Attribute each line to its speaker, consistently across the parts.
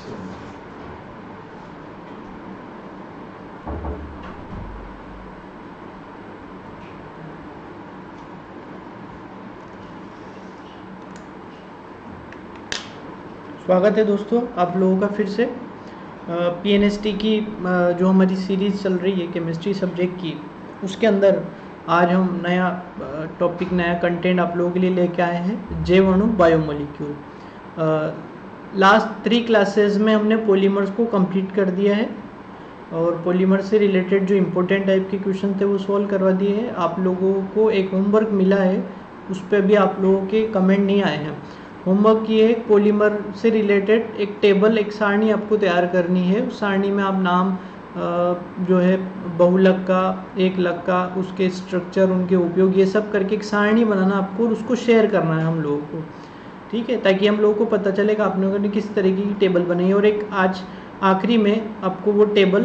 Speaker 1: स्वागत है दोस्तों आप लोगों का फिर से पीएनएसटी की जो हमारी सीरीज़ चल रही है केमिस्ट्री सब्जेक्ट की, उसके अंदर आज हम नया टॉपिक, नया कंटेंट आप लोगों के लिए लेके आए हैं, जैव अणु बायोमोलिक्यूल। लास्ट 3 क्लासेस में हमने पॉलीमर्स को कंप्लीट कर दिया है और पॉलीमर से रिलेटेड जो इम्पोर्टेंट टाइप के क्वेश्चन थे वो सॉल्व करवा दिए हैं। आप लोगों को एक होमवर्क मिला है, उस पर भी आप लोगों के कमेंट नहीं आए हैं। होमवर्क ये है, पॉलीमर से रिलेटेड एक टेबल, एक सारणी आपको तैयार करनी है। उस सारणी में आप नाम जो है बहुलक का, एक लक का, उसके स्ट्रक्चर, उनके उपयोग, ये सब करके एक सारणी बनाना आपको और उसको शेयर करना है हम लोगों को, ठीक है, ताकि हम लोगों को पता चलेगा आप लोगों ने किस तरीके की टेबल बनाई है। और एक आज आखिरी में आपको वो टेबल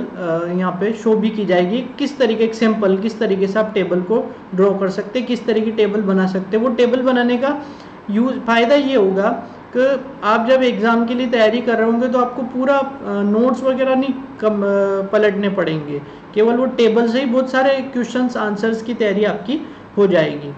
Speaker 1: यहाँ पे शो भी की जाएगी, किस तरीके एक सैंपल, किस तरीके से आप टेबल को ड्रॉ कर सकते हैं, किस तरीके की टेबल बना सकते हैं। वो टेबल बनाने का फ़ायदा ये होगा कि आप जब एग्ज़ाम के लिए तैयारी कर रहे होंगे तो आपको पूरा नोट्स वगैरह नहीं पलटने पड़ेंगे, केवल वो टेबल से ही बहुत सारे क्वेश्चंस आंसर्स की तैयारी आपकी हो जाएगी।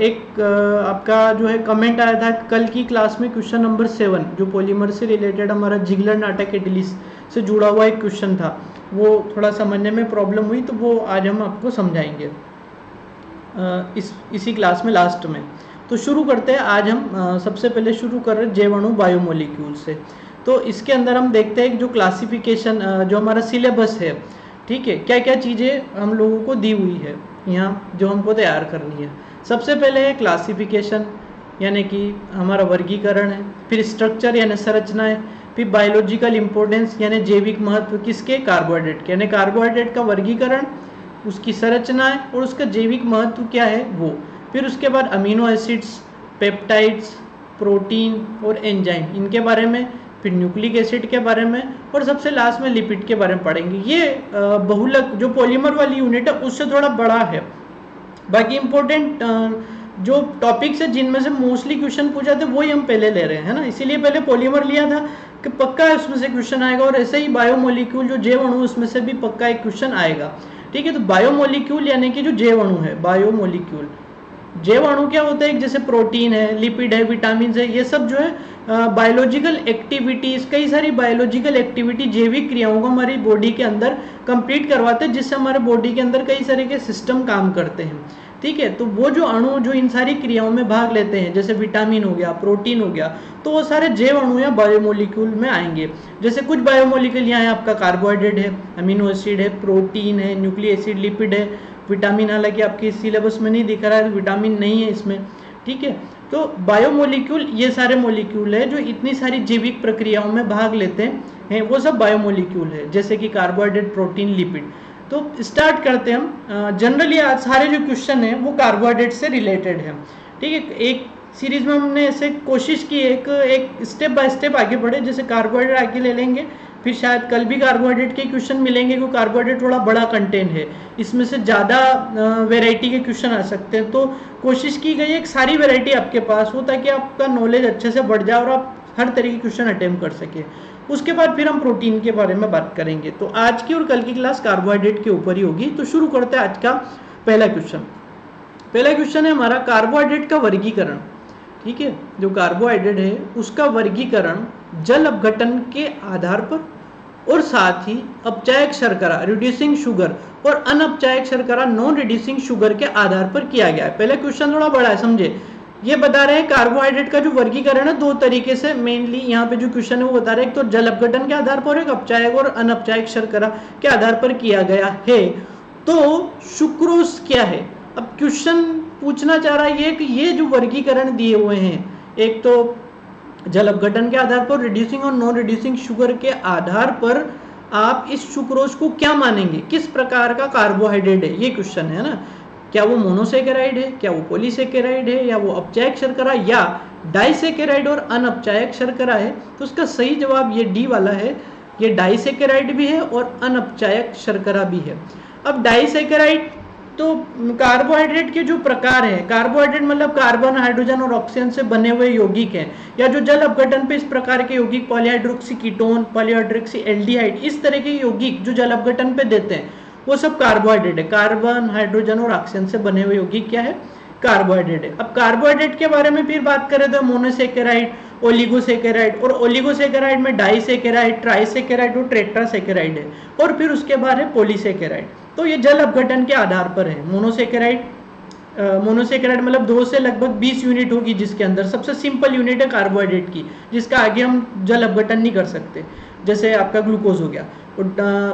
Speaker 1: एक आपका जो है कमेंट आया था कल की क्लास में, क्वेश्चन नंबर 7 जो पॉलीमर से रिलेटेड हमारा जिगलर नाटा कैटेलिस्ट से जुड़ा हुआ एक क्वेश्चन था, वो थोड़ा समझने में प्रॉब्लम हुई, तो वो आज हम आपको समझाएंगे इसी क्लास में लास्ट में। तो शुरू करते हैं। आज हम सबसे पहले शुरू कर रहे हैं जैव अणु बायोमोलिक्यूल से। तो इसके अंदर हम देखते हैं जो क्लासिफिकेशन, जो हमारा सिलेबस है, ठीक है, क्या क्या चीज़ें हम लोगों को दी हुई है यहाँ जो हमको तैयार करनी है। सबसे पहले है क्लासिफिकेशन, यानी कि हमारा वर्गीकरण है, फिर स्ट्रक्चर यानी संरचना है, फिर बायोलॉजिकल इंपॉर्टेंस यानी जैविक महत्व किसके, कार्बोहाइड्रेट के, यानी कार्बोहाइड्रेट का वर्गीकरण, उसकी संरचना है और उसका जैविक महत्व क्या है वो। फिर उसके बाद अमीनो एसिड्स, पेप्टाइड्स, प्रोटीन और एंजाइम, इनके बारे में, फिर न्यूक्लिक एसिड के बारे में, और सबसे लास्ट में लिपिड के बारे में पढ़ेंगे। ये बहुलक जो पॉलीमर वाली यूनिट है उससे थोड़ा बड़ा है। बाकी इंपॉर्टेंट जो टॉपिक्स है जिनमें से मोस्टली क्वेश्चन पूछा थे वही हम पहले ले रहे हैं, है ना। इसीलिए पहले पॉलीमर लिया था कि पक्का है उसमें से क्वेश्चन आएगा, और ऐसे ही बायोमोलिक्यूल जो जैव अणु, उसमें से भी पक्का एक क्वेश्चन आएगा, ठीक है। तो बायोमोलिक्यूल यानी कि जो जैव अणु है, बायोमोलिक्यूल, जैव अणु क्या होता है, जैसे प्रोटीन है, लिपिड है, विटामिन है, ये सब जो है बायोलॉजिकल एक्टिविटीज, कई सारी बायोलॉजिकल एक्टिविटी, जैविक क्रियाओं को हमारी बॉडी के अंदर कंप्लीट करवाते हैं, जिससे हमारे बॉडी के अंदर कई सारे के सिस्टम काम करते हैं, ठीक है। तो वो जो अणु जो इन सारी क्रियाओं में भाग लेते हैं, जैसे विटामिन हो गया, प्रोटीन हो गया, तो वो सारे जैव अणु या बायोमोलिक्यूल में आएंगे। जैसे कुछ बायोमोलिक्यूल यहाँ है, आपका कार्बोहाइड्रेट है, अमीनो एसिड है, प्रोटीन है, न्यूक्लिक एसिड, लिपिड है, विटामिन, हालांकि आपके सिलेबस में नहीं दिख रहा है, विटामिन नहीं है इसमें, ठीक है। तो बायोमोलिक्यूल ये सारे मोलिक्यूल है जो इतनी सारी जैविक प्रक्रियाओं में भाग लेते हैं, वो सब बायोमोलिक्यूल है, जैसे कि कार्बोहाइड्रेट, प्रोटीन, लिपिड। तो स्टार्ट करते हैं हम। जनरली आज सारे जो क्वेश्चन हैं वो कार्बोहाइड्रेट से रिलेटेड है, ठीक है। एक सीरीज में हमने ऐसे कोशिश की एक स्टेप बाय स्टेप आगे बढ़े, जैसे कार्बोहाइड्रेट आगे ले लेंगे, फिर शायद कल भी कार्बोहाइड्रेट के क्वेश्चन मिलेंगे, क्योंकि कार्बोहाइड्रेट थोड़ा बड़ा कंटेंट है, इसमें से ज़्यादा वैरायटी के क्वेश्चन आ सकते हैं। तो कोशिश की गई एक सारी वैरायटी आपके पास हो, ताकि आपका नॉलेज अच्छे से बढ़ जाए और आप हर तरीके के क्वेश्चन अटेम्प्ट कर सके। उसके बाद फिर हम प्रोटीन के बारे में बात करेंगे। तो आज की और कल की क्लास कार्बोहाइड्रेट के ऊपर ही होगी। तो शुरू करते हैं आज का पहला क्वेश्चन। पहला क्वेश्चन है हमारा कार्बोहाइड्रेट का वर्गीकरण, ठीक है। जो कार्बोहाइड्रेट है उसका वर्गीकरण जल अपघटन के आधार पर और साथ ही अपचायक शर्करा, रिड्यूसिंग शुगर, और अनअपचायक शर्करा, नॉन रिड्यूसिंग शुगर के आधार पर किया गया है। पहले क्वेश्चन थोड़ा बड़ा है, समझे। ये बता रहे हैं कार्बोहाइड्रेट का जो वर्गीकरण है 2 तरीके से, मेनली यहाँ पे जो क्वेश्चन है वो बता रहे हैं, एक तो जल अपघटन के आधार पर, एक अपचायक और अनअपचायक शर्करा के आधार पर किया गया है। तो सुक्रोज क्या है? अब क्वेश्चन पूछना चाह रहा है ये कि ये जो वर्गीकरण दिए हुए हैं, एक तो जल अपघटन के आधार पर, रिड्यूसिंग और नॉन रिड्यूसिंग शुगर के आधार पर आप इस सुक्रोज को क्या मानेंगे, किस प्रकार का कार्बोहाइड्रेट है, ये क्वेश्चन है ना। क्या वो मोनोसेकेराइड है, क्या वो पॉलीसेकेराइड है, या वो अपचायक शर्करा, या डाइसेकेराइड और अनअपचायक शर्करा है। तो उसका सही जवाब ये डी वाला है, ये डाइसेकेराइड भी है और अनअपचायक शर्करा भी है। अब डाइसेकेराइड तो कार्बोहाइड्रेट के जो प्रकार हैं, कार्बोहाइड्रेट मतलब कार्बन, हाइड्रोजन और ऑक्सीजन से बने हुए यौगिक हैं, या जो जल अपघटन पे इस प्रकार के यौगिक पॉलीहाइड्रोक्सी कीटोन, पॉलीहाइड्रोक्सी एल्डिहाइड, इस तरह के यौगिक जो जल अपघटन पे देते हैं वो सब कार्बोहाइड्रेट है। कार्बन, हाइड्रोजन और ऑक्सीजन से बने हुए यौगिक क्या है? कार्बोहाइड्रेट है। अब कार्बोहाइड्रेट के बारे में फिर बात करें तो मोनोसेकेराइड, ओलिगोसेकेराइड, और ओलिगोसेकेराइड में डाइसेकेराइड, ट्राइसेकेराइड और टेट्रासेकेराइड है, और फिर उसके बाद है पॉलीसेकेराइड। तो ये जल अपघटन के आधार पर है। मोनोसेकेराइड मतलब 2 से लगभग 20 यूनिट होगी, जिसके अंदर सबसे सिंपल यूनिट है कार्बोहाइड्रेट की, जिसका आगे हम जल अपघटन नहीं कर सकते, जैसे आपका ग्लूकोज हो गया।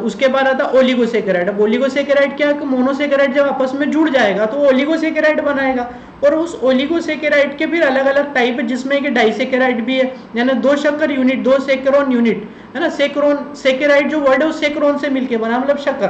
Speaker 1: उसके बाद आता ओलिगोसेकेराइड। अब ओलिगोसेकेराइड क्या है? मोनोसेकेराइड जब आपस में जुड़ जाएगा तो ओलिगोसेकेराइड बनाएगा, और उस ओलिगोसेकेराइड के फिर अलग अलग टाइप है, जिसमें कि डाइसेकेराइड भी है, यानी 2 शक्कर यूनिट, 2 सेक्रोन यूनिट है ना। सेकेराइड जो वर्ड है वो सेक्रोन से मिलके बना, मतलब शक्कर।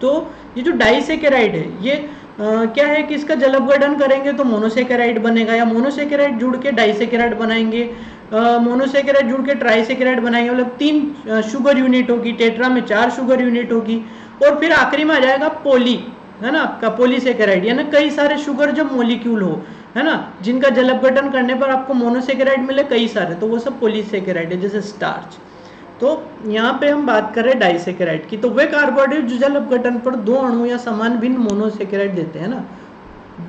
Speaker 1: तो ये जो डाइसेकेराइड है ये क्या है कि इसका जल अपघटन करेंगे तो मोनोसेकेराइड बनेगा, या मोनोसेकेराइड जुड़ के डाइसेकेराइड बनाएंगे, मोनोसेकेराइड जुड़ के ट्राइसेकेराइड बनाएंगे, मतलब 3 शुगर यूनिट होगी, टेट्रा में 4 शुगर यूनिट होगी, और फिर आखिरी में आ जाएगा पॉली, है ना, आपका पॉलीसेकेराइड, यानी कई सारे शुगर जब मोलिक्यूल हो, है ना, जिनका जल अपघटन करने पर आपको मोनोसेकेराइड मिले कई सारे, तो वो सब पॉलीसेकेराइड है, जैसे स्टार्च। तो यहाँ पे हम बात करें डाइसेकेराइड की, तो वे कार्बोहाइड्रेट जो जल अपघटन पर 2 अणु या समान भिन्न मोनोसेकेराइड देते हैं ना,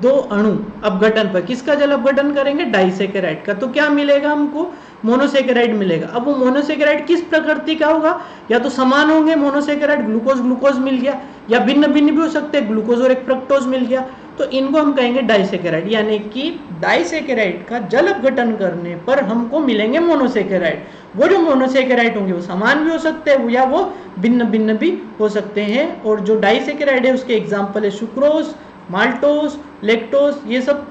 Speaker 1: 2 अणु अपघटन पर किसका जल अपघटन करेंगे? डाइसेकेराइड का। तो क्या मिलेगा हमको? मोनोसेकेराइड मिलेगा। अब वो मोनोसेकेराइड किस प्रकृति का होगा? या तो समान होंगे मोनोसेकेराइड, ग्लूकोज ग्लूकोज मिल गया, या भिन्न भिन्न भी हो सकते हैं, ग्लूकोज और एक फ्रक्टोज मिल गया, तो इनको हम कहेंगे डाइसेकेराइड। यानी कि डाइसेकेराइड का जल अपघटन करने पर हमको मिलेंगे मोनोसेकेराइड। वो जो मोनोसेकेराइड होंगे वो समान भी हो सकते हैं, या वो भिन्न भिन्न भी हो सकते हैं। और जो डाइसेकेराइड है उसके एग्जाम्पल है सुक्रोज, माल्टोज, लेक्टोज, ये सब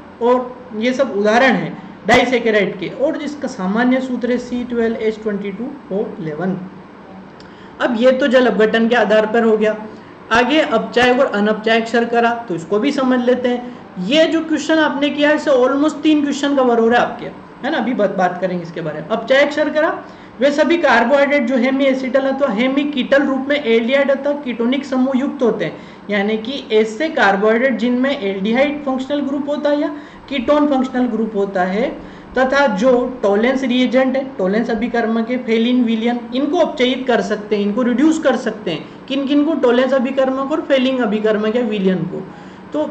Speaker 1: उदाहरण हैं डाइसेकेराइड के। और इसका सामान्य सूत्र है C12H22O11। अब ये तो जल अपघटन के आधार पर हो गया। आगे अपचायक और अनपचायक शर्करा, तो इसको भी समझ लेते हैं। ये जो क्वेश्चन आपने किया है इससे ऑलमोस्ट 3 क्वेश्चन कवर हो रहा है आपके, है ना। अभी बात करेंगे इसके बारे में। अपचायक शर्करा वे सभी कार्बोहाइड्रेट जो हेमी एसिटल अथवा हेमी कीटल रूप में एल्डिहाइड अथवा कीटोनिक समूह युक्त होते हैं, यानी कि ऐसे कार्बोहाइड्रेट जिनमें एल्डिहाइड फंक्शनल ग्रुप होता है या कीटोन फंक्शनल ग्रुप होता है, तथा जो टोलेंस रिएजेंट है, टोलेंस अभिकर्मक है, फेलिन विलियन, इनको अपचयित कर सकते हैं, इनको रिड्यूस कर सकते हैं। किन किन को? टोलेंस अभिकर्मक और फेलिंग अभिकर्मक या विलियन को। तो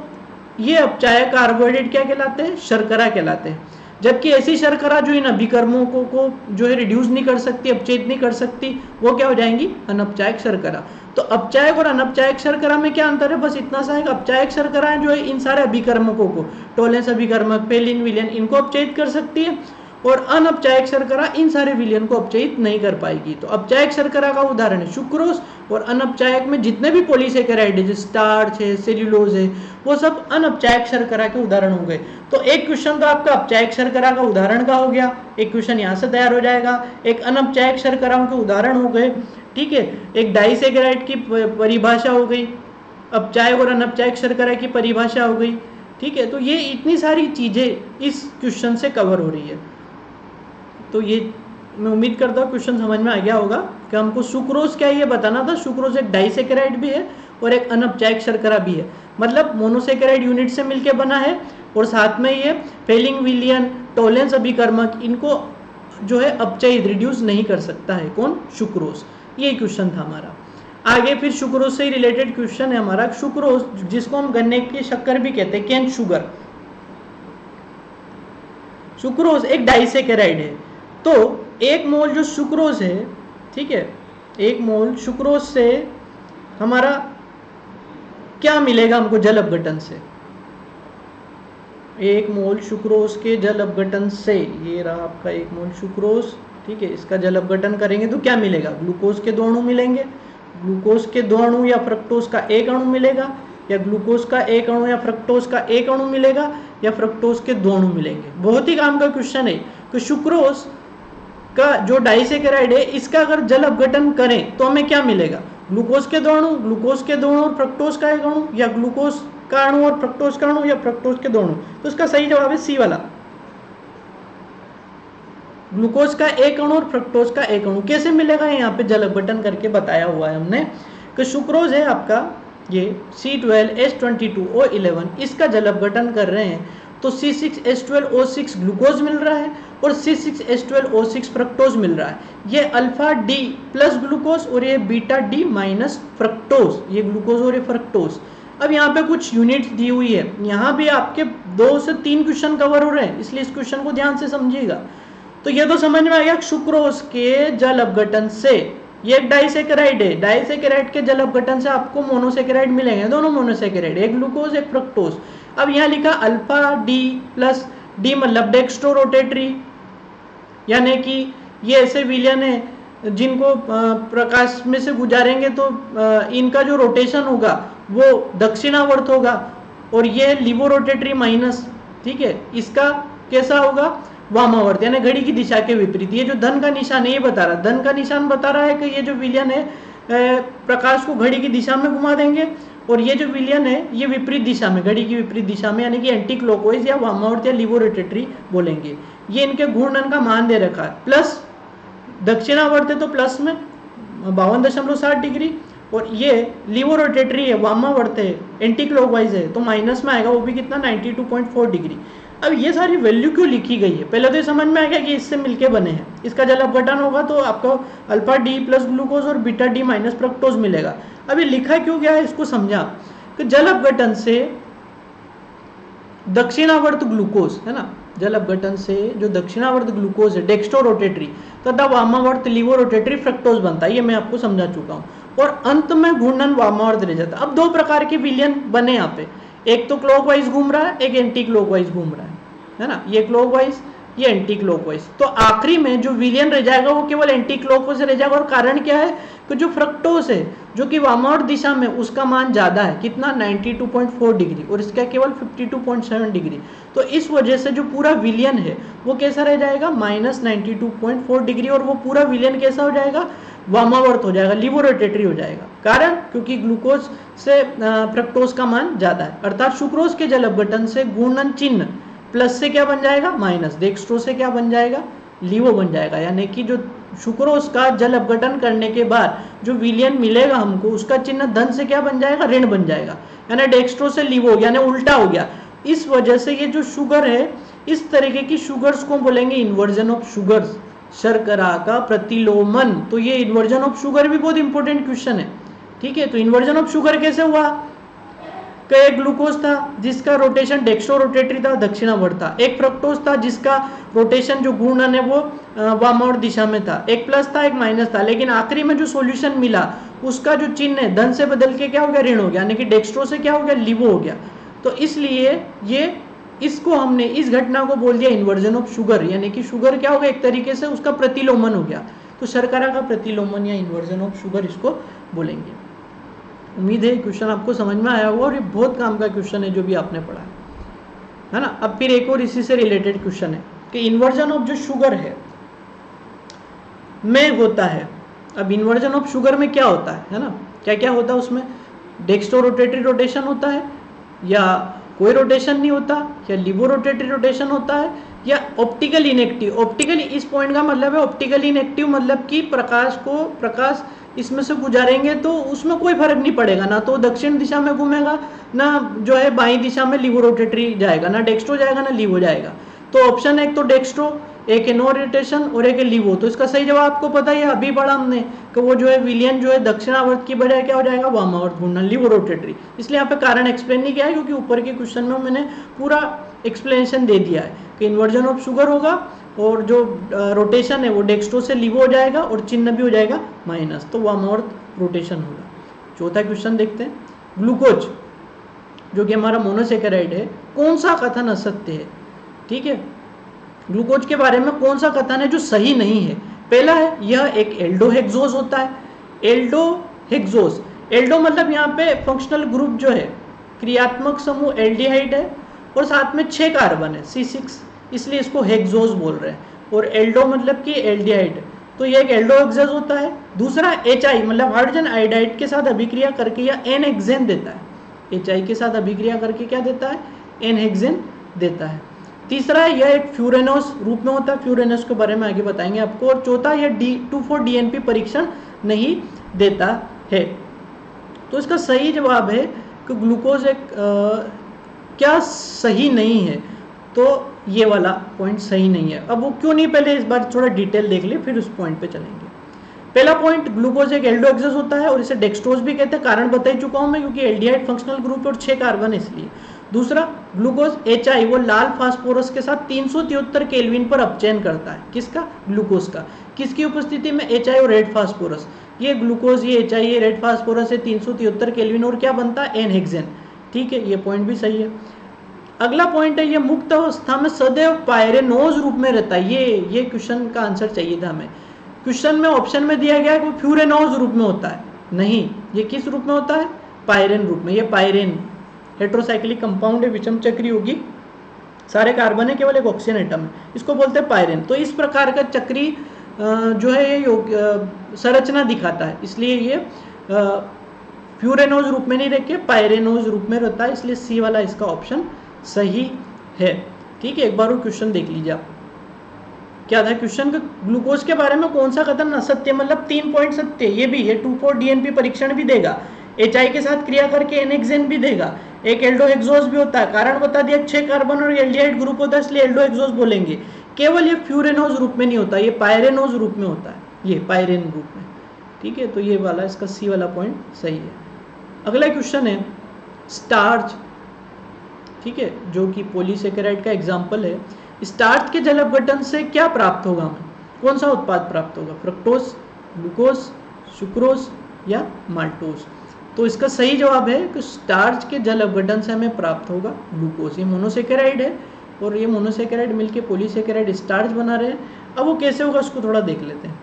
Speaker 1: ये अपचायक कार्बोहाइड्रेट क्या कहलाते हैं? शर्करा कहलाते हैं। जबकि ऐसी शर्करा जो इन अभिकर्मों को जो है रिड्यूस नहीं कर सकती, अपचयित नहीं कर सकती, वो क्या हो जाएंगी? अनपचायक शर्करा। तो अपचायक और अनपचायक शर्करा में क्या अंतर है? बस इतना सा है। अपचायक शर्करा जो है इन सारे अभिकर्मकों को, टोलेंस अभिकर्मक, फेलिन विलियन, इनको अपचयित कर सकती है, और अनपचायक शर्करा इन सारे विलियन को अपचयित नहीं कर पाएगी। तो अपचायक शर्करा का उदाहरण है सुक्रोज, और अनपचायक में जितने भी पॉलीसेकेराइड है, जैसे स्टार्च है, सेल्यूलोज है, वो सब अनपचायक शर्करा के उदाहरण हो गए। तो एक क्वेश्चन तो आपका अपचायक शर्करा का उदाहरण का हो गया, एक क्वेश्चन यहाँ से तैयार हो जाएगा, एक अनपचायक शर्कराओं के उदाहरण हो गए, ठीक है, एक डाइसेकेराइड की परिभाषा हो गई, अपचायक और अनपचायक शर्करा की परिभाषा हो गई, ठीक है। तो ये इतनी सारी चीजें इस क्वेश्चन से कवर हो रही है। तो ये मैं उम्मीद करता हूँ क्वेश्चन समझ में आ गया होगा कि हमको सुक्रोज क्या ये बताना था। सुक्रोज एक डाइसेकेराइड भी है और एक अनपचायक शर्करा भी है, मतलब मोनोसेकेराइड यूनिट से मिलकर बना है, और साथ में ये फेलिंग विलियन, टोलेंस अभिकर्मक, इनको जो है अपचयित रिड्यूस नहीं कर सकता है। कौन? सुक्रोज। ये क्वेश्चन था हमारा। आगे फिर सुक्रोज से ही रिलेटेड क्वेश्चन है हमारा। सुक्रोज जिसको हम गन्ने की शक्कर भी कहते हैं, केन शुगर। सुक्रोज एक डाइसेकेराइड है। तो 1 मोल जो सुक्रोज है, ठीक है, 1 मोल सुक्रोज से हमारा क्या मिलेगा हमको जल अपघटन से? 1 मोल सुक्रोज के जल अपघटन से, ये रहा आपका 1 मोल सुक्रोज, ठीक है, इसका जल अपघटन करेंगे तो क्या मिलेगा? ग्लूकोज के 2 अणु मिलेंगे, ग्लूकोज के 2 अणु या फ्रक्टोज का 1 अणु मिलेगा, या ग्लूकोज का 1 अणु या फ्रक्टोज का 1 अणु मिलेगा, या फ्रक्टोज के 2 अणु मिलेंगे। बहुत ही काम का क्वेश्चन है कि सुक्रोज का जो डाइसेकेराइड है इसका अगर जल अपघटन करें तो हमें क्या मिलेगा? ग्लूकोज के 2 अणु, ग्लूकोज के 2 अणु और फ्रक्टोज का 1 अणु, या ग्लूकोज का अणु और फ्रक्टोज का अणु, या फ्रक्टोज के 2 अणु। तो इसका सही जवाब है सी वाला, ग्लूकोज का 1 अणु और फ्रक्टोज का 1 अणु। कैसे मिलेगा? यहाँ पे जल अपघटन करके बताया हुआ है हमने कि सुक्रोज है आपका ये C12H22O11 इसका जल अपघटन कर रहे हैं तो C6H12O6 ग्लूकोज मिल रहा है और C6H12O6 फ्रक्टोज मिल रहा है। ये अल्फा डी प्लस ग्लूकोज और ये बीटा डी माइनस फ्रक्टोज, ये ग्लूकोज और ये फ्रक्टोज। अब यहाँ पे कुछ यूनिट्स दी हुई है, यहाँ भी आपके 2 से 3 क्वेश्चन कवर हो रहे हैं, इसलिए इस क्वेश्चन को ध्यान से समझिएगा। तो ये तो समझ में आ गया सुक्रोज के जल अपघटन से, ये एक डाइसेकेराइड है, डाइसेकेराइड के जल अपघटन से आपको मोनोसेकेराइड मिलेंगे, दोनों मोनोसेकेराइड, एक ग्लूकोज एक फ्रक्टोज। अब यहाँ लिखा अल्फा डी प्लस डी मतलब डेक्स्ट्रो रोटेटरी, यानी कि ये ऐसे विलयन है जिनको प्रकाश में से गुजारेंगे तो इनका जो रोटेशन होगा वो दक्षिणावर्त होगा, और ये लिवो रोटेटरी माइनस, ठीक है, इसका कैसा होगा, वामावर्त, यानी घड़ी की दिशा के विपरीत। ये जो धन का निशान है ये बता रहा, धन का निशान बता रहा है कि ये जो विलयन है प्रकाश को घड़ी की दिशा में घुमा देंगे, और ये जो विलयन है ये विपरीत दिशा में, घड़ी की विपरीत दिशा में, यानी कि एंटी क्लॉकवाइज या वामावर्त या लिवो रोटेटरी बोलेंगे। ये इनके घूर्णन का मान दे रखा है, प्लस दक्षिणावर्त है तो प्लस में 52.7 डिग्री, और ये लिवो रोटेटरी है, वामावर्त है, एंटी क्लॉकवाइज है तो माइनस में आएगा, वो भी कितना 92.4 डिग्री। अब ये सारी वैल्यू क्यों लिखी गई है, पहले तो ये समझ में आ गया कि इससे मिलके बने हैं, इसका जल अपघटन होगा तो आपको अल्फा डी प्लस ग्लूकोज और बीटा डी माइनस फ्रक्टोज मिलेगा। अब ये लिखा क्यों गया है इसको समझा कि जल अपघटन से दक्षिणावर्त ग्लूकोज है ना, जल अपघटन से जो दक्षिणावर्त ग्लूकोज है डेक्स्ट्रो रोटेटरी तथा वामावर्त लिवो रोटेटरी फ्रक्टोज बनता है, ये मैं आपको समझा चुका हूँ, और अंत में घूर्णन वामावर्त रह जाता है। अब 2 प्रकार के विलयन बने यहाँ पे, एक तो क्लॉकवाइज घूम रहा है, एक एंटी क्लॉकवाइज घूम रहा है ना, ये क्लॉकवाइज ये एंटी क्लॉकवाइज। तो आखिरी में जो विलयन रह जाएगा वो केवल एंटी क्लॉकवाइज रह जाएगा, और कारण क्या है कि जो फ्रक्टोज है जो कि वामावर्त दिशा में उसका मान ज्यादा है, कितना 92.4 डिग्री, और इसका केवल 52.7 डिग्री। तो इस वजह से जो पूरा विलयन है वो कैसा रह जाएगा, -92.4 डिग्री, और वो पूरा विलयन कैसा हो जाएगा, वामावर्त हो जाएगा, लिवो रोटेटरी हो जाएगा। कारण क्योंकि ग्लूकोज से फ्रक्टोज का मान ज्यादा है, अर्थात सुक्रोज के जल अपघटन से घूर्णन चिन्ह प्लस से क्या बन जाएगा, माइनस, डेक्स्ट्रो से क्या बन जाएगा, लिवो बन जाएगा। यानी कि जो सुक्रोज का जल अपघटन करने के बाद जो विलयन मिलेगा हमको उसका चिन्ह धन से क्या बन जाएगा, ऋण बन जाएगा, यानी डेक्स्ट्रो से लिवो, यानी उल्टा हो गया। इस वजह से ये जो शुगर है, इस तरीके की शुगर्स को बोलेंगे इन्वर्जन ऑफ शुगर्स, शर्करा का प्रतिलोमन। तो ये इन्वर्जन ऑफ शुगर भी बहुत इंपॉर्टेंट क्वेश्चन है, ठीक है। तो इन्वर्जन ऑफ शुगर कैसे हुआ, एक ग्लूकोज था जिसका रोटेशन डेक्स्ट्रो रोटेटरी था, दक्षिणावर्त था, एक फ्रक्टोज था जिसका रोटेशन जो घूर्णन है वो वामावर्त दिशा में था, एक प्लस था एक माइनस था, लेकिन आखिरी में जो सॉल्यूशन मिला उसका जो चिन्ह है धन से बदल के क्या हो गया, ऋण हो गया, यानी कि डेक्स्ट्रो से क्या हो गया, लिवो हो गया। तो इसलिए ये इसको हमने इस घटना को बोल दिया इन्वर्जन ऑफ शुगर, यानी कि शुगर क्या हो गया, एक तरीके से उसका प्रतिलोमन हो गया। तो शर्करा का प्रतिलोमन या इन्वर्जन ऑफ शुगर इसको बोलेंगे। उम्मीद है क्वेश्चन आपको समझ में आया होगा, और ये बहुत काम का क्वेश्चन है जो भी आपने पढ़ा है ना। अब फिर एक और इसी से रिलेटेड क्वेश्चन है कि इन्वर्जन ऑफ जो शुगर है में होता है, अब इन्वर्जन ऑफ शुगर में क्या होता है ना, क्या क्या होता है उसमें, डेक्स्ट्रो रोटेटरी रोटेशन होता है, या कोई रोटेशन नहीं होता, या लिवो रोटेटरी रोटेशन होता है, या ऑप्टिकल इनएक्टिव। ऑप्टिकली इस पॉइंट का मतलब है ऑप्टिकल इनएक्टिव मतलब कि प्रकाश इसमें से गुजारेंगे तो उसमें कोई फर्क नहीं पड़ेगा, ना तो दक्षिण दिशा में घूमेगा, ना जो है बाई दिशा में लिवो रोटेटरी जाएगा, ना डेक्स्ट्रो जाएगा ना लिवो जाएगा। तो ऑप्शन एक तो डेक्स्ट्रो, एक है नो रोटेशन और एक है लिवो। तो इसका सही जवाब आपको पता है, अभी पढ़ा हमने कि वो जो है विलियन जो है दक्षिणावर्त की बजाय क्या हो जाएगा, वामावर्त घूर्णन, लिवो रोटेटरी। इसलिए यहाँ पे कारण एक्सप्लेन नहीं किया है क्योंकि ऊपर के क्वेश्चन में मैंने पूरा एक्सप्लेनेशन दे दिया है कि इन्वर्जन ऑफ शुगर होगा और जो रोटेशन है वो डेक्स्ट्रो से लिवो हो जाएगा और चिन्ह भी हो जाएगा माइनस, तो वामावर्त रोटेशन होगा। चौथा क्वेश्चन देखते हैं, ग्लूकोज जो कि हमारा मोनोसेकेराइड है, कौन सा कथन असत्य है, ठीक है। ग्लूकोज के बारे में कौन सा कथन है जो सही नहीं है। पहला है यह एक एल्डोहेक्सोज होता है, एल्डोहेक्सोज, एल्डो मतलब यहाँ पे फंक्शनल ग्रुप जो है, क्रियात्मक समूह एल्डिहाइड है और साथ में 6 कार्बन है C6, इसलिए इसको हेक्सोज बोल रहे हैं। और एल्डो मतलब कि एल्डिहाइड, तो ये एक एल्डोहेक्सोज होता है। दूसरा HI मतलब हाइड्रोजन आयोडाइड के साथ अभिक्रिया करके या एन हेक्सेन देता है, HI के साथ अभिक्रिया करके क्या देता है, एन हेक्सेन देता है। तीसरा यह एक फ्यूरेनोस रूप में होता है, फ्यूरेनोस के बारे में आगे बताएंगे आपको। और चौथा यह 2,4-DNP परीक्षण नहीं देता है। तो इसका सही जवाब है कि ग्लूकोज एक क्या सही नहीं है, तो ये वाला पॉइंट सही नहीं है। अब वो क्यों नहीं, पहले इस बार थोड़ा डिटेल देख ले, फिर उस पॉइंट पे चलेंगे। पहला पॉइंट, ग्लूकोज एक एल्डोहेक्सेस होता है और इसे डेक्सट्रोज भी कहते हैं, कारण बता ही चुका हूं मैं, क्योंकि एल्डिहाइड फंक्शनल ग्रुप और 6 कार्बन है इसलिए। दूसरा, ग्लूकोज HI वो लाल फास्फोरस के साथ 373 केल्विन पर अपचयन करता है। किसका? ग्लूकोज का। किसकी उपस्थिति में? HI और रेड फास्फोरस। ये ग्लूकोज, ये HI, ये रेड फास्फोरस है, 373 केल्विन, और क्या बनता है? एन-हेक्सेन। ठीक है, ये पॉइंट भी सही है। अगला पॉइंट है, ये मुक्त अवस्था में सदैव पायरेनोज रूप में रहता है। ये क्वेश्चन का आंसर चाहिए था हमें। क्वेश्चन में ऑप्शन में दिया गया है कि फ्यूरेनोज रूप में होता है, नहीं, ये किस रूप में होता है? पायरेन रूप में। ये पायरेन हेट्रोसाइक्लिक कंपाउंड है, विषम चक्री होगी, सारे कार्बन है, केवल एक ऑक्सीजन एटम है, इसको बोलते हैं पायरेन। तो इस प्रकार का चक्री जो है ये संरचना दिखाता है, इसलिए ये फ्यूरेनोज रूप में नहीं रह के पायरेनोज रूप में रहता है, इसलिए सी वाला इसका ऑप्शन सही है। ठीक है, एक बार वो क्वेश्चन देख लीजिए आप। क्या था क्वेश्चन का? ग्लूकोज के बारे में कौन सा कथन असत्य, मतलब 3 पॉइंट सत्य, ये भी, ये 2,4 DNP परीक्षण भी देगा, HI के साथ क्रिया करके एन-हेक्सेन भी देगा, एक एल्डोहेक्सोज भी होता है, कारण बता दिया 6 कार्बन और एल्डिहाइड ग्रुप होता है, इसलिए एल्डोहेक्सोज बोलेंगे। केवल ये फ्यूरेनोज रूप में नहीं होता, ये पायरेनोज रूप में होता है, ये पायरेन रूप में। ठीक है, तो ये वाला इसका सी वाला पॉइंट सही है। अगला क्वेश्चन है स्टार्च, ठीक है, जो कि पॉलीसेकेराइड का एग्जाम्पल है। स्टार्च के जल अपघटन से क्या प्राप्त होगा हमें? कौन सा उत्पाद प्राप्त होगा? फ्रक्टोज, ग्लूकोज, सुक्रोज या माल्टोज? तो इसका सही जवाब है कि स्टार्च के जल अपघटन से हमें प्राप्त होगा ग्लूकोज। ये मोनोसेकेराइड है और ये मोनोसेकेराइड मिलके पॉलीसेकेराइड स्टार्च बना रहे हैं। अब वो कैसे होगा उसको थोड़ा देख लेते हैं।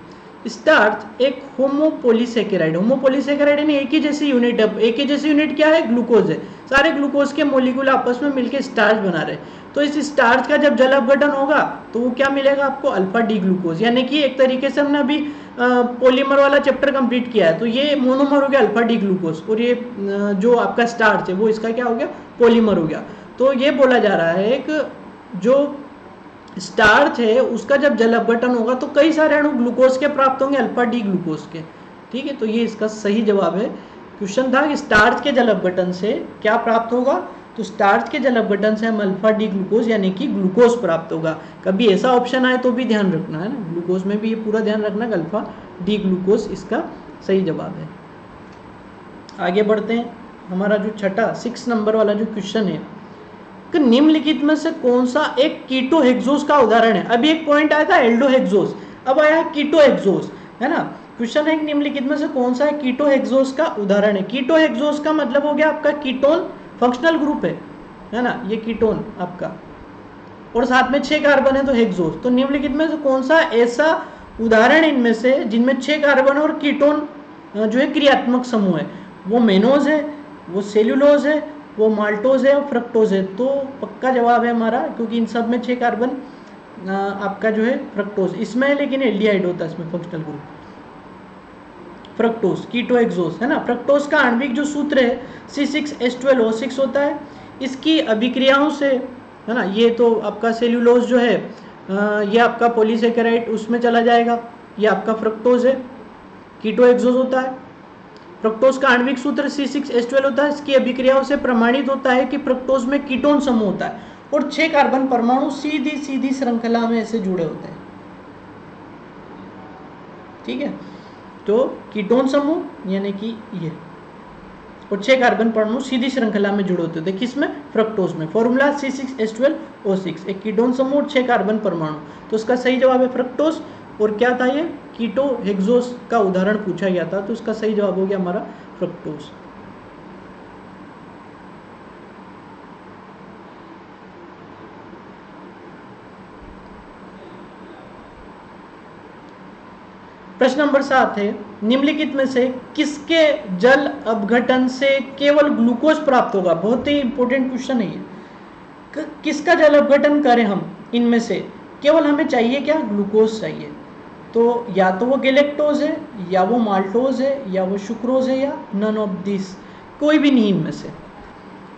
Speaker 1: स्टार्च एक होमोपोलीसेकेराइड, होमोपोलीसेकेराइड यानी एक ही जैसी यूनिट है। एक ही जैसी यूनिट क्या है? ग्लूकोज है। सारे ग्लूकोज के मॉलिक्यूल आपस में मिलकर स्टार्च बना रहे हैं। तो इस स्टार्च का जब जल अपघटन होगा तो वो क्या मिलेगा आपको? Alpha D glucose. यानी कि एक तरीके से हमने अभी पॉलीमर वाला चैप्टर कंप्लीट किया है, तो ये मोनोमर हो गया अल्फा डी ग्लूकोज, और ये जो आपका स्टार्च है वो इसका क्या हो गया? पॉलीमर हो गया। तो ये बोला जा रहा है कि जो स्टार्च है उसका जब जल अपघटन होगा तो कई सारे अणु ग्लूकोज के प्राप्त होंगे, अल्फा डी ग्लूकोज के। ठीक है, तो ये इसका सही जवाब है। क्वेश्चन था कि स्टार्च के जल अपघटन से क्या प्राप्त होगा, तो स्टार्च के जल अपघटन से हम अल्फा डी ग्लूकोज यानी कि ग्लूकोज प्राप्त होगा। कभी ऐसा ऑप्शन आए तो भी ध्यान रखना है ना, ग्लूकोज में भी ये पूरा ध्यान रखना कि अल्फा डी ग्लूकोज इसका सही जवाब है। आगे बढ़ते हैं। हमारा जो छठा 6 नंबर वाला जो क्वेश्चन है कि निम्नलिखित में से कौन सा एक कीटोहेक्सोज का उदाहरण है? अभी एक पॉइंट आया था एल्डोहेक्सोज, अब आया कीटोहेक्सोज, है ना। क्वेश्चन है निम्नलिखित में से कौन सा कीटोहेक्सोज का उदाहरण है? कीटोहेक्सोज का मतलब हो गया आपका कीटोन फंक्शनल ग्रुप है ना, ये कीटोन आपका, और साथ में 6 कार्बन है तो हेक्सोज। तो निम्नलिखित में से कौन सा ऐसा उदाहरण इनमें से जिनमें 6 कार्बन और कीटोन जो है क्रियात्मक समूह है? वो मेनोज है, वो सेल्यूलोज है, वो माल्टोज है और फ्रक्टोज है। तो पक्का जवाब है हमारा, क्योंकि इन सब में 6 कार्बन आपका जो है फ्रक्टोज इसमें है, लेकिन एल्डिहाइड होता है इसमें फंक्शनल ग्रुप फ्रक्टोज, कीटोहेक्सोज, है ना। फ्रक्टोज का आणविक जो सूत्र है C6H12O6 होता है। इसकी अभिक्रियाओं से, है ना, ये तो आपका सेल्यूलोज जो है ये आपका पॉलीसेकेराइड उसमें चला जाएगा, ये आपका फ्रक्टोज है, कीटोहेक्सोज होता है। फ्रक्टोज का आणविक सूत्र C6H12 होता है। इसकी अभिक्रियाओं से प्रमाणित होता है कि फ्रक्टोज में कीटोन समूह होता है और 6 कार्बन परमाणु सीधी सीधी श्रृंखला में ऐसे जुड़े होते हैं। ठीक है, तो कीटोन समूह यानी कि ये, और 6 कार्बन परमाणु सीधी श्रृंखला में जुड़े होते थे। किसमें? फ्रक्टोज में। फॉर्मूला C6H12O6, एक कीटोन समूह और 6 कार्बन परमाणु। तो इसका सही जवाब है फ्रक्टोज। और क्या था ये? कीटोहेक्सोज का उदाहरण पूछा गया था, तो इसका सही जवाब हो गया हमारा फ्रक्टोज। प्रश्न नंबर 7 है, निम्नलिखित में से किसके जल अपघटन से केवल ग्लूकोज प्राप्त होगा? बहुत ही इंपॉर्टेंट क्वेश्चन है ये। किसका जल अपघटन करें हम? इनमें से केवल हमें चाहिए क्या? ग्लूकोज चाहिए। तो या तो वो गैलेक्टोज है, या वो माल्टोज है, या वो सुक्रोज है, या नन ऑफ दिस, कोई भी नहीं इनमें से।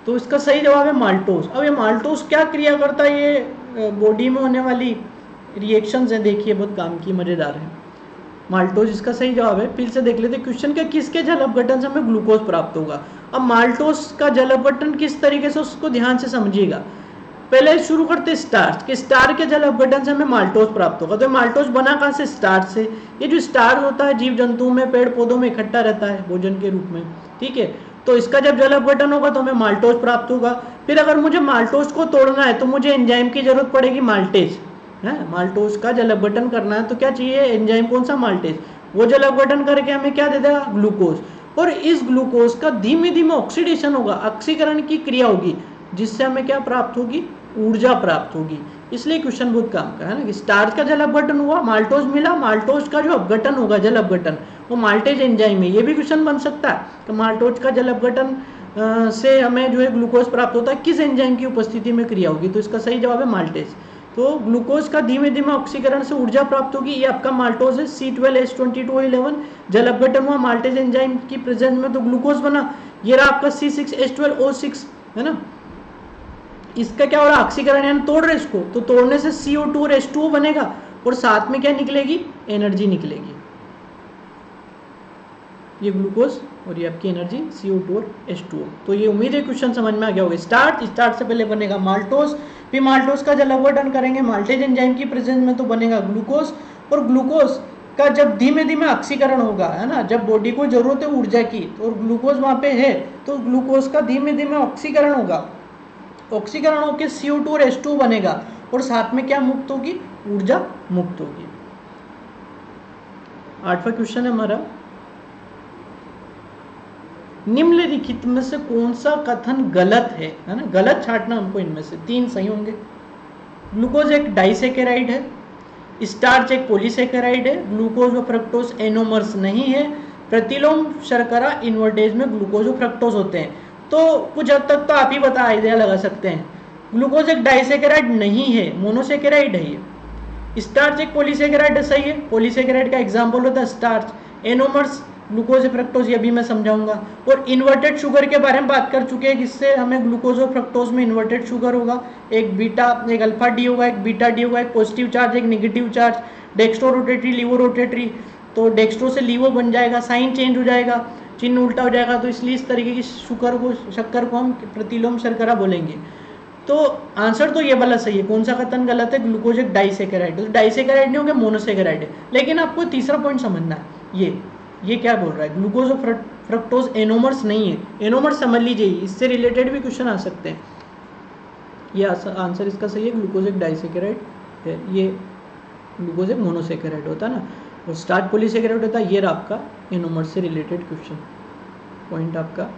Speaker 1: तो इसका सही जवाब है माल्टोज। अब ये माल्टोज क्या क्रिया करता है? ये बॉडी में होने वाली रिएक्शंस हैं, देखिए बहुत काम की, मजेदार है। माल्टोज इसका सही जवाब है। फिर से देख लेते क्वेश्चन का, किसके जल अपघटन से हमें ग्लूकोज प्राप्त होगा। अब माल्टोज का जल अपघटन किस तरीके से, उसको ध्यान से समझिएगा। पहले शुरू करते स्टार्च के, स्टार के जल अपघटन से हमें माल्टोज प्राप्त होगा। तो माल्टोज बना कहाँ से, स्टार्च से। ये जो स्टार्च होता है जीव जंतुओं में, पेड़ पौधों में इकट्ठा रहता है भोजन के रूप में, ठीक है। तो इसका जब जल अपघटन होगा तो हमें माल्टोज प्राप्त होगा। फिर अगर मुझे माल्टोज को तोड़ना है तो मुझे एंजाइम की जरूरत पड़ेगी, माल्टेज है। माल्टोज का जल अपघटन करना है तो क्या चाहिए, एंजाइम, कौन सा, माल्टेज। वो जल अपघटन करके हमें क्या दे देगा, ग्लूकोज। और इस ग्लूकोज का धीमे धीमे ऑक्सीडेशन होगा, ऑक्सीकरण की क्रिया होगी, जिससे हमें क्या प्राप्त होगी, ऊर्जा प्राप्त होगी। इसलिए क्वेश्चन बहुत काम का है ना, कि स्टार्च का जल अपघटन हुआ, माल्टोज मिला, माल्टोज का जो अपघटन होगा, जल अपघटन, वो माल्टेज एंजाइम है। ये भी क्वेश्चन बन सकता है कि माल्टोज का जल अपघटन से हमें जो है ग्लूकोज प्राप्त होता है, किस एंजाइम की उपस्थिति में क्रिया होगी। तो इसका सही जवाब है माल्टेज। तो ग्लूकोज का धीमे धीमे ऑक्सीकरण से ऊर्जा प्राप्त होगी, ये आपका माल्टोज है। C12H22O11 जल अपघटन हुआ माल्टेज एंजाइम की प्रेजेंस में, तो ग्लूकोज बना। ये रहा आपका C6H12O6, है ना। इसका क्या हो रहा है, ऑक्सीकरण, यानी तोड़ रहे इसको, तो तोड़ने से CO2 और H2O बनेगा, और साथ में क्या निकलेगी, एनर्जी निकलेगी। ये ग्लूकोज और ये आपकी एनर्जी CO2 और H2O। तो ये उम्मीद है क्वेश्चन समझ में आ गया होगा। स्टार्च से पहले बनेगा माल्टोज, फिर माल्टोज का जल अपघटन करेंगे माल्टेज एंजाइम की प्रेजेंस में, तो बनेगा ग्लूकोज। और ग्लूकोज का जब धीमे धीमे ऑक्सीकरण होगा, है ना, जब बॉडी को जरूरत है ऊर्जा की, तो ग्लूकोज वहां पे है, तो ग्लूकोज का धीमे धीमे ऑक्सीकरण होगा, ऑक्सीकरण होकर CO2 और H2O बनेगा, और साथ में क्या मुक्त होगी, ऊर्जा मुक्त होगी। 8वां क्वेश्चन है हमारा, निम्नलिखित में से कौन सा कथन गलत है ना, गलत छांटना हमको, इनमें से 3 सही होंगे। ग्लूकोज एक डाइसेकेराइड है, स्टार्च एक पॉलीसेकेराइड है, ग्लूकोज व फ्रक्टोज एनोमर्स नहीं है, प्रतिलोम शर्करा इन्वर्टेज में ग्लूकोज व फ्रक्टोज होते हैं। तो कुछ हद तक तो आप ही बता आइडिया लगा सकते हैं। ग्लूकोज एक डाइसेकेराइड नहीं है, मोनोसेकेराइड है ये। स्टार्च एक पॉलीसेकेराइड है, सही है, पॉलीसेकेराइड का एग्जाम्पल होता है स्टार्च। एनोमर्स ग्लूकोज फ्रक्टोज, ये भी मैं समझाऊंगा। और इन्वर्टेड शुगर के बारे में बात कर चुके हैं, जिससे हमें ग्लूकोज और फ्रक्टोज में इन्वर्टेड शुगर होगा, एक बीटा, एक अल्फा डी होगा, एक बीटा डी होगा, एक पॉजिटिव चार्ज, एक negative charge, dextro rotatory, levo rotatory. तो डेक्स्ट्रो से लीवो बन जाएगा, साइन चेंज हो जाएगा, चिन्ह उल्टा हो जाएगा, तो इसलिए इस तरीके की शक्कर को हम प्रतिलोम शर्करा बोलेंगे। तो आंसर तो ये वाला सही है। कौन सा कथन गलत है, ग्लूकोज एक डाइसेकेराइड, तो डाइसेकेराइड नहीं होगा, मोनोसेकेराइड है। लेकिन आपको तीसरा पॉइंट समझना है, ये क्या बोल रहा है, ग्लूकोज और फ्रक्टोज एनोमर्स नहीं है। एनोमर्स समझ लीजिए, इससे रिलेटेड भी क्वेश्चन आ सकते हैं। ये आंसर इसका सही है, ग्लूकोज एक डाइसेकेराइड है, ये ग्लूकोज एक मोनोसेकेराइड होता है ना, और स्टार्च पॉलीसेकेराइड होता है। ये रहा आपका एनोमर्स से रिलेटेड क्वेश्चन पॉइंट आपका।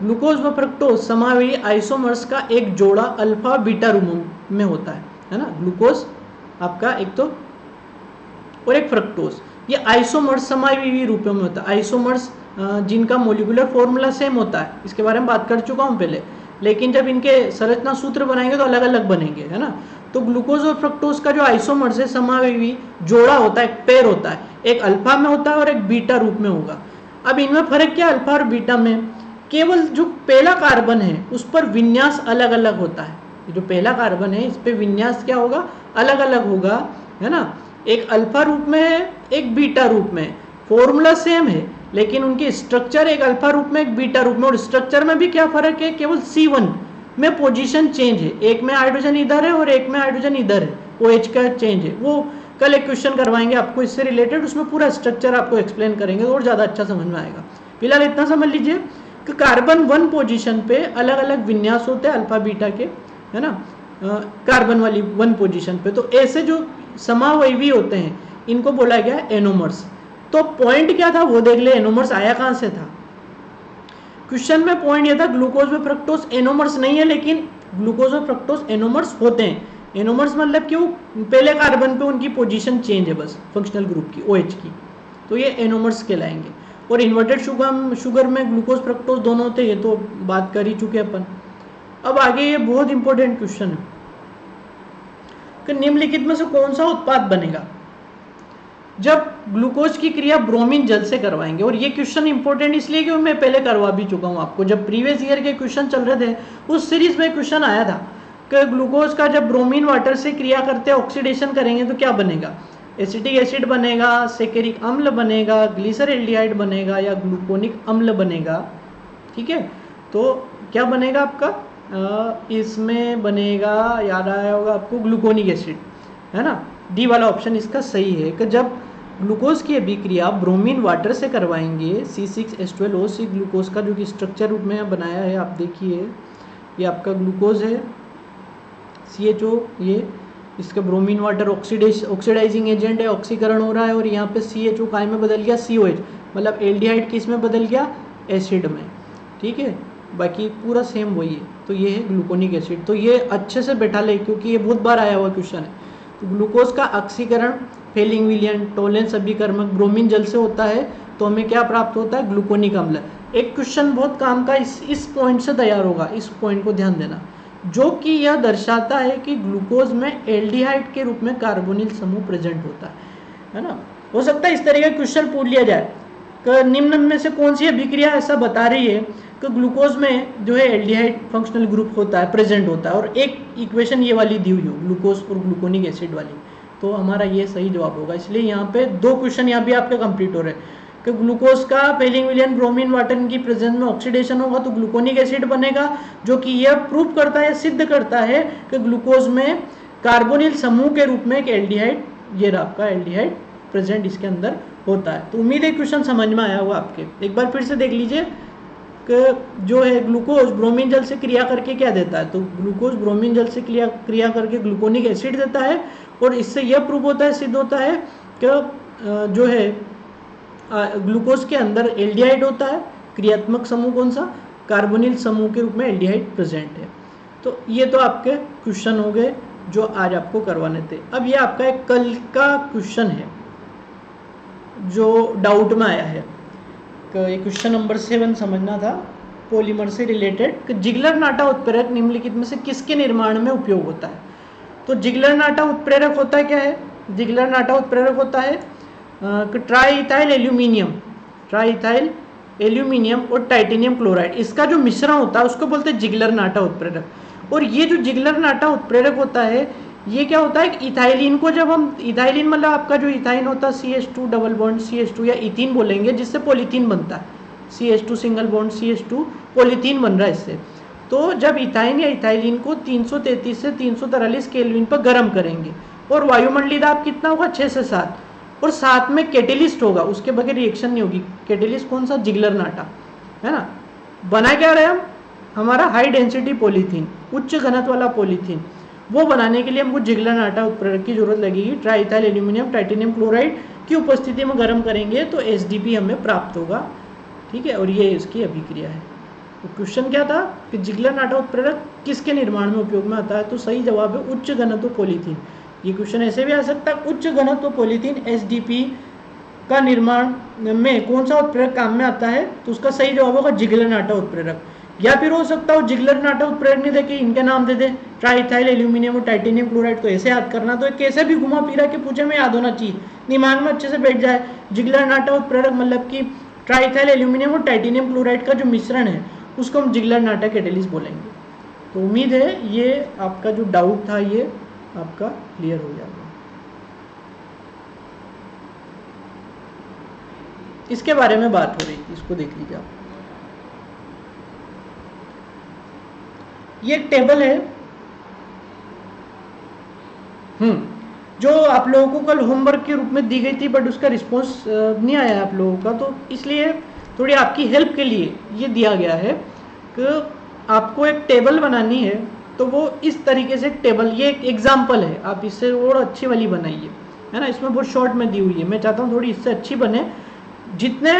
Speaker 1: ग्लूकोज व फ्रक्टोज समावयवी आइसोमर्स का एक जोड़ा अल्फा बीटा रूप में होता है ना। ग्लूकोज आपका एक तो, और एक फ्रक्टोज, ये आइसोमर्स समावयवी रूपों में होता है। आइसोमर्स जिनका मोलिकुलर फॉर्मूला सेम होता है, इसके बारे में बात कर चुका हूँ पहले, लेकिन जब इनके संरचना सूत्र बनाएंगे तो अलग अलग बनेंगे, है ना। तो ग्लूकोज और फ्रक्टोज का जो आइसोमर्स है, समावयवी जोड़ा होता है, एक पेयर होता है, एक अल्फा में होता है और एक बीटा रूप में होगा। अब इनमें फर्क क्या है, अल्फा और बीटा में, केवल जो पहला कार्बन है उस पर विन्यास अलग अलग होता है। जो पहला कार्बन है इस पे विन्यास क्या होगा, अलग अलग होगा, है ना। एक अल्फा रूप में है, एक बीटा रूप में, फॉर्मूला सेम है, लेकिन उनकी स्ट्रक्चर एक अल्फा रूप में, एक बीटा रूप में, और स्ट्रक्चर में भी क्या फर्क है, केवल C1 में पोजीशन चेंज है, एक में हाइड्रोजन इधर है और एक में हाइड्रोजन इधर है, OH का चेंज है। वो कल एक क्वेश्चन करवाएंगे आपको इससे रिलेटेड, उसमें पूरा स्ट्रक्चर आपको एक्सप्लेन करेंगे और ज़्यादा अच्छा समझ में आएगा। फिलहाल इतना समझ लीजिए कि कार्बन 1 पोजीशन पे अलग अलग विन्यास होते हैं अल्फा बीटा के, है ना, कार्बन वाली 1 पोजीशन पे। तो ऐसे जो समावयवी होते हैं इनको बोला गया एनोमर्स। तो पॉइंट क्या था वो देख ले, एनोमर्स आया कहां से था। क्वेश्चन में पॉइंट ये था, ग्लूकोज में फ्रक्टोज एनोमर्स नहीं है, लेकिन ग्लूकोज और फ्रक्टोज एनोमर्स होते हैं। एनोमर्स मतलब कि वो पहले कार्बन पे उनकी पोजीशन चेंज है बस, फंक्शनल ग्रुप की, OH की, तो ये एनोमर्स कहलाएंगे। और इन्वर्टेड शुगर में ग्लूकोज फ्रक्टोज दोनों होते हैं, ये तो बात कर ही चुके अपन। अब आगे ये बहुत इंपॉर्टेंट क्वेश्चन है कि निम्नलिखित में से कौन सा उत्पाद बनेगा जब ग्लूकोज की क्रिया ब्रोमीन जल से करवाएंगे। और ये क्वेश्चन इंपॉर्टेंट इसलिए कि मैं पहले करवा भी चुका हूं आपको, जब प्रीवियस ईयर के क्वेश्चन चल रहे थे उस सीरीज में क्वेश्चन आया था कि ग्लूकोज का जब ब्रोमीन वाटर से क्रिया करते ऑक्सीडेशन करेंगे तो क्या बनेगा। एसिटिक एसिड बनेगा, सेकेरिक अम्ल बनेगा, ग्लिसरल्डिहाइड बनेगा या ग्लूकोनिक अम्ल बनेगा। ठीक है, तो क्या बनेगा आपका इसमें बनेगा, याद आया होगा आपको, ग्लूकोनिक एसिड, है ना। डी वाला ऑप्शन इसका सही है कि जब ग्लूकोज की अभिक्रिया ब्रोमीन वाटर से करवाएंगे, C6H12O, ग्लूकोज का जो कि स्ट्रक्चर रूप में बनाया है, आप देखिए ये आपका ग्लूकोज है, CHO, ये इसका ब्रोमीन वाटर ऑक्सीडाइजिंग एजेंट है, ऑक्सीकरण हो रहा है, और यहाँ पे CHO काय में बदल गया, COH, मतलब एल्डिहाइड किस में बदल गया, एसिड में। ठीक है, बाकी पूरा सेम वही है। तो ये है ग्लूकोनिक एसिड। तो ये अच्छे से बैठा ले, क्योंकि ये बहुत बार आया हुआ क्वेश्चन है। तो ग्लूकोज का ऑक्सीकरण फेलिंग विलियन टोलेंस अभिकर्मक ब्रोमीन जल से होता है, तो हमें क्या प्राप्त होता है, ग्लूकोनिक अम्ल। एक क्वेश्चन बहुत काम का इस पॉइंट से तैयार होगा, इस पॉइंट को ध्यान देना, जो कि यह दर्शाता है कि ग्लूकोज में एल्डिहाइड के रूप में कार्बोनिल समूह प्रेजेंट होता है ना। हो सकता है इस तरह का क्वेश्चन पूछ लिया जाए कि निम्न में से कौन सी अभिक्रिया ऐसा बता रही है कि ग्लूकोज में जो है एल्डिहाइड फंक्शनल ग्रुप होता है, प्रेजेंट होता है, और एक इक्वेशन ये वाली दी हुई हो, ग्लूकोज और ग्लूकोनिक एसिड वाली, तो हमारा ये सही जवाब होगा। इसलिए यहाँ पे 2 क्वेश्चन यहाँ भी आपके कंप्लीट हो रहे हैं कि ग्लूकोज का फेलिंग विलियन ब्रोमीन वाटर की प्रेजेंस में ऑक्सीडेशन होगा तो ग्लूकोनिक एसिड बनेगा, जो कि यह प्रूव करता है, सिद्ध करता है कि ग्लूकोज में कार्बोनिल समूह के रूप में एक एल्डिहाइड, ये रहा आपका एल्डिहाइड प्रेजेंट इसके अंदर होता है। तो उम्मीद है क्वेश्चन समझ में आया होगा आपके। एक बार फिर से देख लीजिए कि जो है ग्लूकोज ब्रोमीन जल से क्रिया करके क्या देता है, तो ग्लूकोज ब्रोमीन जल से क्रिया करके ग्लूकोनिक एसिड देता है, और इससे यह प्रूव होता है, सिद्ध होता है कि जो है ग्लूकोज के अंदर एल्डिहाइड होता है, क्रियात्मक समूह कौन सा, कार्बोनिल समूह के रूप में एल्डिहाइड प्रेजेंट है। तो ये तो आपके क्वेश्चन हो गए जो आज आपको करवाने थे। अब ये आपका एक कल का क्वेश्चन है जो डाउट में आया है, ये क्वेश्चन नंबर 7 समझना था, पॉलीमर से रिलेटेड, कि जिगलर नाटा उत्प्रेरक निम्नलिखित में से किसके निर्माण में उपयोग होता है। तो जिगलर नाटा उत्प्रेरक होता है क्या है, जिगलर नाटा उत्प्रेरक होता है ट्राई इथाइल एल्यूमिनियम और टाइटेनियम क्लोराइड, इसका जो मिश्रण होता है उसको बोलते हैं जिगलर नाटा उत्प्रेरक। और ये जो जिगलर नाटा उत्प्रेरक होता है, ये क्या होता है, इथाइलिन को जब हम, इथाइलिन मतलब आपका जो इथाइन होता है CH2 डबल बॉन्ड CH2 या इथीन बोलेंगे, जिससे पॉलीथीन बनता है, CH2 single bond CH2 polythene बन रहा है इससे। तो जब इथाइन या इथाइलिन को 333 से 343 केल्विन पर गर्म करेंगे, और वायुमंडलीय दाब कितना होगा, 6 से 7, और साथ में कैटेलिस्ट होगा, उसके बगैर रिएक्शन नहीं होगी। कैटेलिस्ट कौन सा, जिगलर नाटा, है ना। बना क्या रहे हम, हमारा हाई डेंसिटी पॉलीथीन, उच्च घनत्व वाला पॉलीथीन, वो बनाने के लिए हमको जिगलर नाटा उत्प्रेरक की जरूरत लगेगी। Try ethyl aluminium titanium chloride की उपस्थिति में गर्म करेंगे तो SDP हमें प्राप्त होगा। ठीक है, और ये इसकी अभिक्रिया है। तो क्वेश्चन क्या था कि जिगलर नाटा उत्प्रेरक किसके निर्माण में उपयोग में आता है, तो सही जवाब है उच्च घनत्व पॉलीथीन। ये क्वेश्चन ऐसे भी आ सकता है, उच्च घनत्व पॉलीथीन SDP का निर्माण में कौन सा उत्प्रेरक काम में आता है, तो उसका सही जवाब होगा जिगलर नाटा उत्प्रेरक। या फिर हो सकता हो जिगलर नाटा उत्प्रेरक नहीं देके इनके नाम दे दे, ट्राइथाइल एल्यूमिनियम और टाइटेनियम क्लोराइड, तो ऐसे याद करना, तो कैसे भी घुमा फिरा के पूछे में याद होना चाहिए, दिमाग में अच्छे से बैठ जाए। जिगलर नाटा उत्प्रेरक मतलब कि ट्राइथाइल एल्यूमिनियम और टाइटेनियम क्लोराइड का जो मिश्रण है उसको हम जिगलर नाटा कैटेलिस्ट बोलेंगे। तो उम्मीद है ये आपका जो डाउट था ये आपका क्लियर हो जाएगा। इसके बारे में बात हो रही थी, इसको देख लीजिए आप। ये एक टेबल है जो आप लोगों को कल होमवर्क के रूप में दी गई थी, बट उसका रिस्पॉन्स नहीं आया आप लोगों का, तो इसलिए थोड़ी आपकी हेल्प के लिए ये दिया गया है कि आपको एक टेबल बनानी है। तो वो इस तरीके से एक टेबल, ये एक एग्जाम्पल है, आप इससे और अच्छी वाली बनाइए, है ना। इसमें बहुत शॉर्ट में दी हुई है, मैं चाहता हूँ थोड़ी इससे अच्छी बने। जितने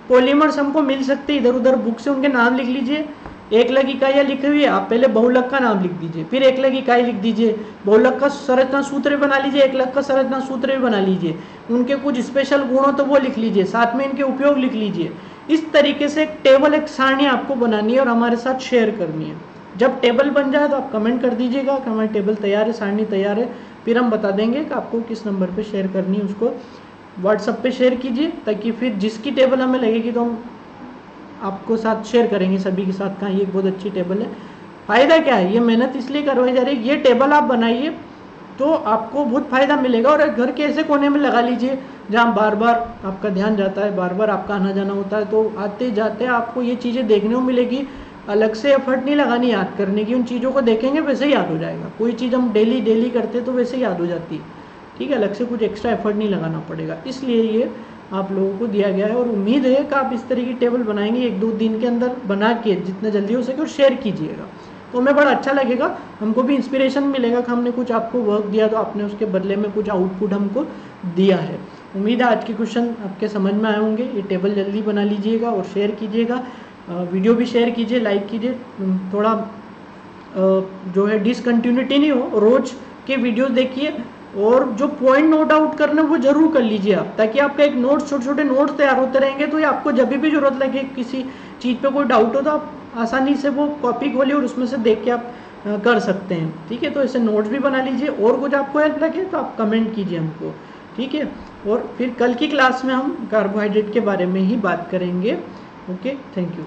Speaker 1: पॉलीमर्स हमको मिल सकते इधर उधर बुक से उनके नाम लिख लीजिए। एक लग इकाइयाँ लिखी हुई है, आप पहले बहुलक का नाम लिख दीजिए, फिर एक लग इकाई लिख दीजिए, बहुलक का संरचना सूत्र भी बना लीजिए, एक लग का संरचना सूत्र भी बना लीजिए, उनके कुछ स्पेशल गुण हो तो वो लिख लीजिए, साथ में इनके उपयोग लिख लीजिए। इस तरीके से एक टेबल, एक सारणी आपको बनानी है और हमारे साथ शेयर करनी है। जब टेबल बन जाए तो आप कमेंट कर दीजिएगा कि हमारी टेबल तैयार है, सारणी तैयार है, फिर हम बता देंगे कि आपको किस नंबर पर शेयर करनी है। उसको व्हाट्सएप पे शेयर कीजिए, ताकि फिर जिसकी टेबल हमें लगेगी तो हम आपको साथ शेयर करेंगे सभी के साथ। कहाँ ये बहुत अच्छी टेबल है। फ़ायदा क्या है, ये मेहनत इसलिए करवाई जा रही है, ये टेबल आप बनाइए तो आपको बहुत फ़ायदा मिलेगा। और घर के ऐसे कोने में लगा लीजिए जहाँ बार बार आपका ध्यान जाता है, बार बार आपका आना जाना होता है, तो आते जाते आपको ये चीज़ें देखने को मिलेगी। अलग से एफर्ट नहीं लगानी याद करने की, उन चीज़ों को देखेंगे वैसे ही याद हो जाएगा। कोई चीज़ हम डेली डेली करते तो वैसे ही याद हो जाती है, ठीक है, अलग से कुछ एक्स्ट्रा एफर्ट नहीं लगाना पड़ेगा। इसलिए ये आप लोगों को दिया गया है और उम्मीद है कि आप इस तरह की टेबल बनाएंगे 1-2 दिन के अंदर बना के जितना जल्दी हो सके और शेयर कीजिएगा, तो हमें बड़ा अच्छा लगेगा, हमको भी इंस्पिरेशन मिलेगा कि हमने कुछ आपको वर्क दिया तो आपने उसके बदले में कुछ आउटपुट हमको दिया है। उम्मीद है आज के क्वेश्चन आपके समझ में आए होंगे। ये टेबल जल्दी बना लीजिएगा और शेयर कीजिएगा, वीडियो भी शेयर कीजिए, लाइक कीजिए, थोड़ा जो है डिसकंटिन्यूटी नहीं हो, रोज के वीडियोस देखिए और जो पॉइंट नोट आउट करना है वो जरूर कर लीजिए आप, ताकि आपका एक नोट्स, छोटे छोटे नोट्स तैयार होते रहेंगे, तो ये आपको जब भी जरूरत लगे, किसी चीज़ पे कोई डाउट हो तो आप आसानी से वो कॉपी खोलिए और उसमें से देख के आप कर सकते हैं, ठीक है। तो ऐसे नोट्स भी बना लीजिए और कुछ आपको हेल्प लगे तो आप कमेंट कीजिए हमको, ठीक है। और फिर कल की क्लास में हम कार्बोहाइड्रेट के बारे में ही बात करेंगे। Okay, thank you.